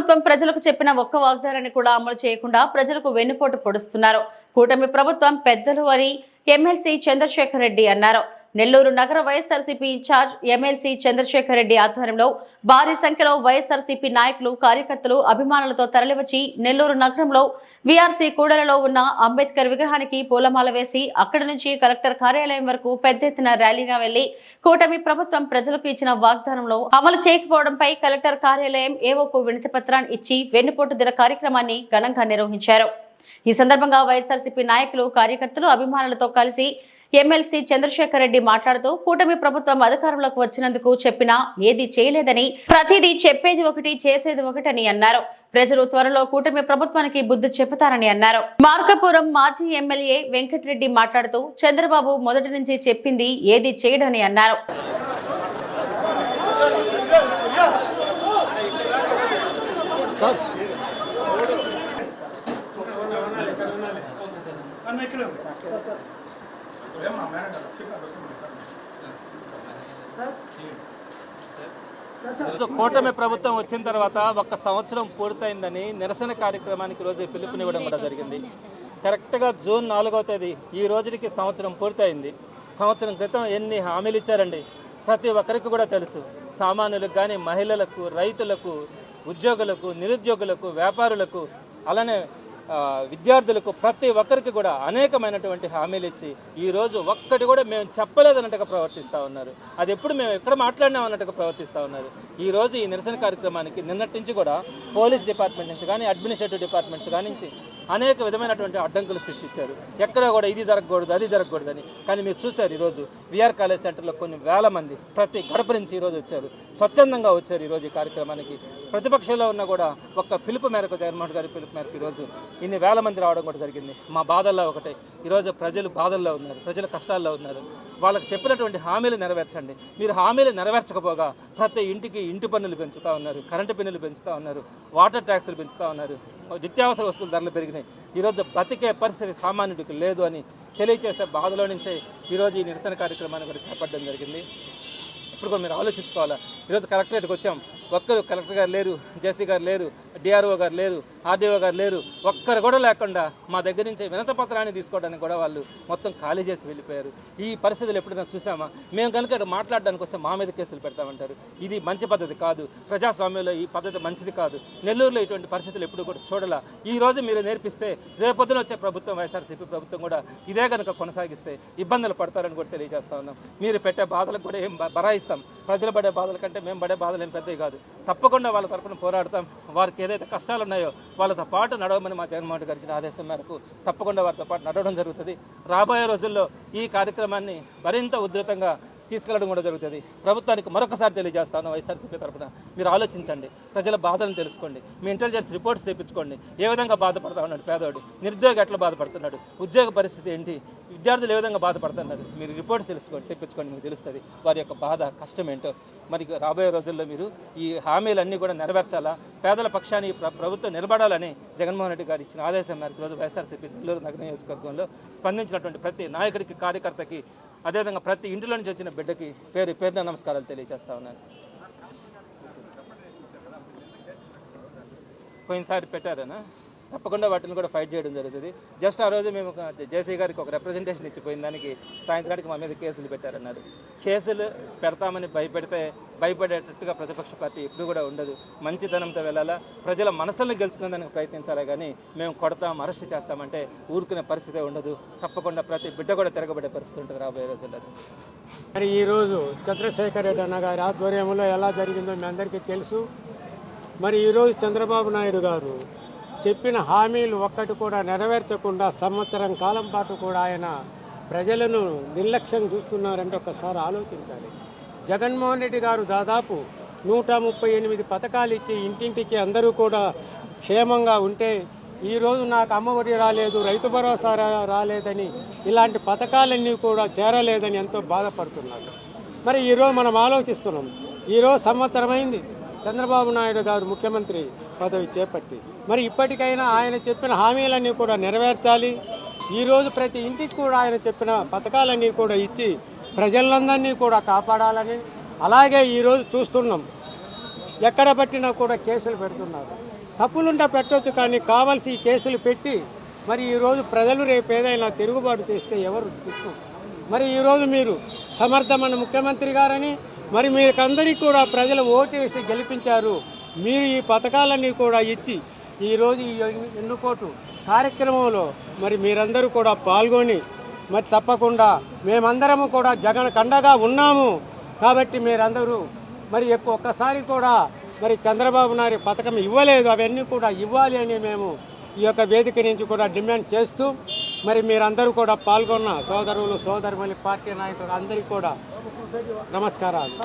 ప్రభుత్వం ప్రజలకు చెప్పిన ఒక్క వాగ్దానాన్ని కూడా అమలు చేయకుండా ప్రజలకు వెన్నుపోటు పొడుస్తున్నారు. కూటమి ప్రభుత్వం పెద్దలు అని ఎమ్మెల్సీ చంద్రశేఖర్ రెడ్డి అన్నారు. నెల్లూరు నగర వైఎస్ఆర్సీపీ ఇన్ఛార్జ్ ఎమ్మెల్సీ చంద్రశేఖర్ రెడ్డి ఆధ్వర్యంలో భారీ సంఖ్యలో వైఎస్ఆర్సీపీ నాయకులు, కార్యకర్తలు, అభిమానులతో తరలివచ్చి నెల్లూరు నగరంలో వీఆర్సీ కూడలలో ఉన్న అంబేద్కర్ విగ్రహానికి పూలమాల వేసి అక్కడి నుంచి కలెక్టర్ కార్యాలయం వరకు పెద్ద ఎత్తున ర్యాలీగా వెళ్లి కూటమి ప్రభుత్వం ప్రజలకు ఇచ్చిన వాగ్దానంలో అమలు చేయకపోవడంపై కలెక్టర్ కార్యాలయం ఏవోకు వినతి పత్రాన్ని ఇచ్చి వెన్నుపోటు దిన కార్యక్రమాన్ని ఘనంగా నిర్వహించారు. ఈ సందర్భంగా వైఎస్ఆర్సీపీ నాయకులు, కార్యకర్తలు, అభిమానులతో కలిసి ఎమ్మెల్సీ చంద్రశేఖర్ రెడ్డి మాట్లాడుతూ కూటమి ప్రభుత్వం అధికారంలోకి వచ్చినందుకు చెప్పినా ఏది చేయలేదని, ప్రతిదీ చెప్పేది ఒకటి చేసేది ఒకటని అన్నారు. ప్రజలు త్వరలో కూటమి ప్రభుత్వానికి బుద్ధి చెబుతారని అన్నారు. మార్కాపురం మాజీ ఎమ్మెల్యే వెంకటరెడ్డి మాట్లాడుతూ చంద్రబాబు మొదటి నుంచి చెప్పింది ఏది చేయడని అన్నారు. కూటమి ప్రభుత్వం వచ్చిన తర్వాత 1 సంవత్సరం పూర్తయిందని నిరసన కార్యక్రమానికి రోజు పిలుపునివ్వడం కూడా జరిగింది. కరెక్ట్గా జూన్ 4వ తేదీ ఈ రోజుకి సంవత్సరం పూర్తయింది. సంవత్సరం క్రితం ఎన్ని హామీలు ఇచ్చారండి ప్రతి ఒక్కరికి కూడా తెలుసు. సామాన్యులకు కానీ, మహిళలకు, రైతులకు, ఉద్యోగులకు, నిరుద్యోగులకు, వ్యాపారులకు, అలానే విద్యార్థులకు, ప్రతి ఒక్కరికి కూడా అనేకమైనటువంటి హామీలు ఇచ్చి ఈరోజు ఒక్కటి కూడా మేము చెప్పలేదన్నట్టుగా ప్రవర్తిస్తూ ఉన్నారు. అది ఎప్పుడు మేము ఎక్కడ మాట్లాడినాం అన్నట్టుగా ప్రవర్తిస్తూ ఉన్నారు. ఈరోజు ఈ నిరసన కార్యక్రమానికి నిన్నటి నుంచి కూడా పోలీస్ డిపార్ట్మెంట్ నుంచి కానీ, అడ్మినిస్ట్రేటివ్ డిపార్ట్మెంట్స్ కానీ అనేక విధమైనటువంటి అడ్డంకులు సృష్టించారు. ఎక్కడ కూడా ఇది జరగకూడదు, అది జరగకూడదని. కానీ మీరు చూశారు, ఈరోజు విఆర్ కాలేజ్ సెంటర్లో కొన్ని వేల మంది ప్రతి గడప నుంచి ఈరోజు వచ్చారు, స్వచ్ఛందంగా వచ్చారు. ఈరోజు ఈ కార్యక్రమానికి ప్రతిపక్షంలో ఉన్న కూడా ఒక పిలుపు మేరకు, జగన్మోహన్ గారి పిలుపు మేరకు ఈరోజు ఇన్ని వేల మంది రావడం కూడా జరిగింది. మా బాధల్లో ఒకటే, ఈరోజు ప్రజలు బాధల్లో ఉన్నారు, ప్రజలు కష్టాల్లో ఉన్నారు. వాళ్ళకి చెప్పినటువంటి హామీలు నెరవేర్చండి. మీరు హామీలు నెరవేర్చకపోగా ప్రతి ఇంటికి ఇంటి పన్నులు పెంచుతూ ఉన్నారు, కరెంటు బిల్లులు పెంచుతూ ఉన్నారు, వాటర్ ట్యాక్సులు పెంచుతూ ఉన్నారు, నిత్యావసర వస్తువుల ధరలు పెరిగినాయి. ఈరోజు బతికే పరిస్థితి సామాన్యుడికి లేదు అని తెలియజేసే బాధలో నుంచే ఈరోజు ఈ నిరసన కార్యక్రమాన్ని కూడా చేపట్టడం జరిగింది. ఇప్పుడు కూడా మీరు ఆలోచించుకోవాలా. ఈరోజు కలెక్టరేట్కి వచ్చాం, ఒక్కరు కలెక్టర్ గారు లేరు, జేసీ గారు లేరు, డిఆర్ఓ గారు లేరు, ఆర్డీఓ గారు లేరు, ఒక్కరు కూడా లేకుండా మా దగ్గర నుంచి వినతి పత్రాన్ని తీసుకోవడానికి కూడా వాళ్ళు మొత్తం ఖాళీ చేసి వెళ్ళిపోయారు. ఈ పరిస్థితులు ఎప్పుడైనా చూసామా? మేము కనుక మాట్లాడడానికి వస్తే మా మీద కేసులు పెడతామంటారు. ఇది మంచి పద్ధతి కాదు. ప్రజాస్వామ్యంలో ఈ పద్ధతి మంచిది కాదు. నెల్లూరులో ఇటువంటి పరిస్థితులు ఎప్పుడు కూడా చూడాల. ఈ రోజు మీరు నేర్పిస్తే రేపొద్దున వచ్చే ప్రభుత్వం, వైఎస్ఆర్సీపీ ప్రభుత్వం కూడా ఇదే కనుక కొనసాగిస్తే ఇబ్బందులు పడతారని కూడా తెలియజేస్తా ఉన్నాం. మీరు పెట్టే బాధలకు కూడా ఏం బరాయిస్తాం. ప్రజలు పడే బాధల కంటే మేము పడే బాధలు ఏం పెద్దవి కాదు. తప్పకుండా వాళ్ళ తరఫున పోరాడతాం. వారికి ఏదైతే కష్టాలు ఉన్నాయో వాళ్ళతో పాటు నడవమని మా జగన్మోహన్ రెడ్డి గారు ఇచ్చిన ఆదేశం మేరకు తప్పకుండా వారితో పాటు నడవడం జరుగుతుంది. రాబోయే రోజుల్లో ఈ కార్యక్రమాన్ని మరింత ఉధృతంగా తీసుకెళ్లడం కూడా జరుగుతుంది. ప్రభుత్వానికి మరొకసారి తెలియజేస్తాను, వైఎస్ఆర్సీపీ తరఫున మీరు ఆలోచించండి, ప్రజల బాధలను తెలుసుకోండి, మీ ఇంటెలిజెన్స్ రిపోర్ట్స్ తెప్పించుకోండి. ఏ విధంగా బాధపడతా ఉన్నాడు పేదవాడు, నిరుద్యోగి ఎట్లా బాధపడుతున్నాడు, ఉద్యోగ పరిస్థితి ఏంటి, విద్యార్థులు ఏ విధంగా బాధపడుతున్నారు, మీరు రిపోర్ట్స్ తెలుసుకోండి, తెప్పించుకోండి, మీకు తెలుస్తుంది వారి యొక్క బాధ, కష్టం ఏంటో. మరి రాబోయే రోజుల్లో మీరు ఈ హామీలన్నీ కూడా నెరవేర్చాలా, పేదల పక్షాన్ని ప్రభుత్వం నిలబడాలని జగన్మోహన్ రెడ్డి గారు ఇచ్చిన ఆదేశం మేరకు రోజు వైఎస్ఆర్సీపీ నెల్లూరు నగర నియోజకవర్గంలో స్పందించినటువంటి ప్రతి నాయకుడికి, కార్యకర్తకి, అదేవిధంగా ప్రతి ఇంటిలో నుంచి వచ్చిన బిడ్డకి పేరున నమస్కారాలు తెలియజేస్తా ఉన్నాను. పోయినసారి పెట్టారనా? తప్పకుండా వాటిని కూడా ఫైట్ చేయడం జరుగుతుంది. జస్ట్ ఆ రోజు మేము జేసీ గారికి ఒక రిప్రజెంటేషన్ ఇచ్చిపోయిన దానికి సాయంత్రానికి మా మీద కేసులు పెట్టారన్నారు. కేసులు పెడతామని భయపడేటట్టుగా ప్రతిపక్ష పార్టీ ఎప్పుడు కూడా ఉండదు. మంచితనంతో వెళ్ళాలా, ప్రజల మనసులను గెలుచుకునేందుకు ప్రయత్నించాలి. కానీ మేము కొడతాం, అరెస్ట్ చేస్తామంటే ఊరుకునే పరిస్థితే ఉండదు. తప్పకుండా ప్రతి బిడ్డ కూడా తిరగబడే పరిస్థితి ఉంటుంది రాబోయే రోజుల్లో. మరి ఈరోజు చంద్రశేఖర్ రెడ్డి అన్న గారి ఆధ్వర్యంలో ఎలా జరిగిందో మీ అందరికీ తెలుసు. మరి ఈరోజు చంద్రబాబు నాయుడు గారు చెప్పిన హామీలు ఒక్కటి కూడా నెరవేర్చకుండా సంవత్సరం కాలం పాటు కూడా ఆయన ప్రజలను నిర్లక్ష్యం చూస్తున్నారంటే ఒక్కసారి ఆలోచించాలి. జగన్మోహన్ రెడ్డి గారు దాదాపు 138 పథకాలు ఇచ్చి ఇంటింటికి అందరూ కూడా క్షేమంగా ఉంటే ఈరోజు నాకు అమ్మఒడి రాలేదు, రైతు భరోసా రాలేదని, ఇలాంటి పథకాలన్నీ కూడా చేరలేదని ఎంతో బాధపడుతున్నారు. మరి ఈరోజు మనం ఆలోచిస్తున్నాం, ఈరోజు సంవత్సరమైంది చంద్రబాబు నాయుడు గారు ముఖ్యమంత్రి పదవి చేపట్టి. మరి ఇప్పటికైనా ఆయన చెప్పిన హామీలన్నీ కూడా నెరవేర్చాలి. ఈరోజు ప్రతి ఇంటికి కూడా ఆయన చెప్పిన పథకాలన్నీ కూడా ఇచ్చి ప్రజలందరినీ కూడా కాపాడాలని. అలాగే ఈరోజు చూస్తున్నాం, ఎక్కడ పట్టినా కూడా కేసులు పెడుతున్నారు. తప్పులుంటే పెట్టవచ్చు, కానీ కావాల్సి ఈ కేసులు పెట్టి మరి ఈరోజు ప్రజలు రేపు ఏదైనా తిరుగుబాటు చేస్తే ఎవరు దిక్కు? మరి ఈరోజు మీరు సమర్థమైన ముఖ్యమంత్రి గారని మరి మీకందరికీ కూడా ప్రజలు ఓటు వేసి గెలిపించారు. మీరు ఈ పథకాలన్నీ కూడా ఇచ్చి ఈరోజు ఈ ఎన్నుకోటు కార్యక్రమంలో మరి మీరందరూ కూడా పాల్గొని మరి తప్పకుండా మేమందరము కూడా జగన్ కండగా ఉన్నాము. కాబట్టి మీరందరూ మరి ఒక్కసారి కూడా మరి చంద్రబాబు నాయుడు పథకం ఇవ్వలేదు, అవన్నీ కూడా ఇవ్వాలి అని మేము ఈ యొక్క వేదిక నుంచి కూడా డిమాండ్ చేస్తూ మరి మీరందరూ కూడా పాల్గొన్న సోదరులు సోదరుమణి పార్టీ నాయకులు అందరికీ కూడా నమస్కారాలు.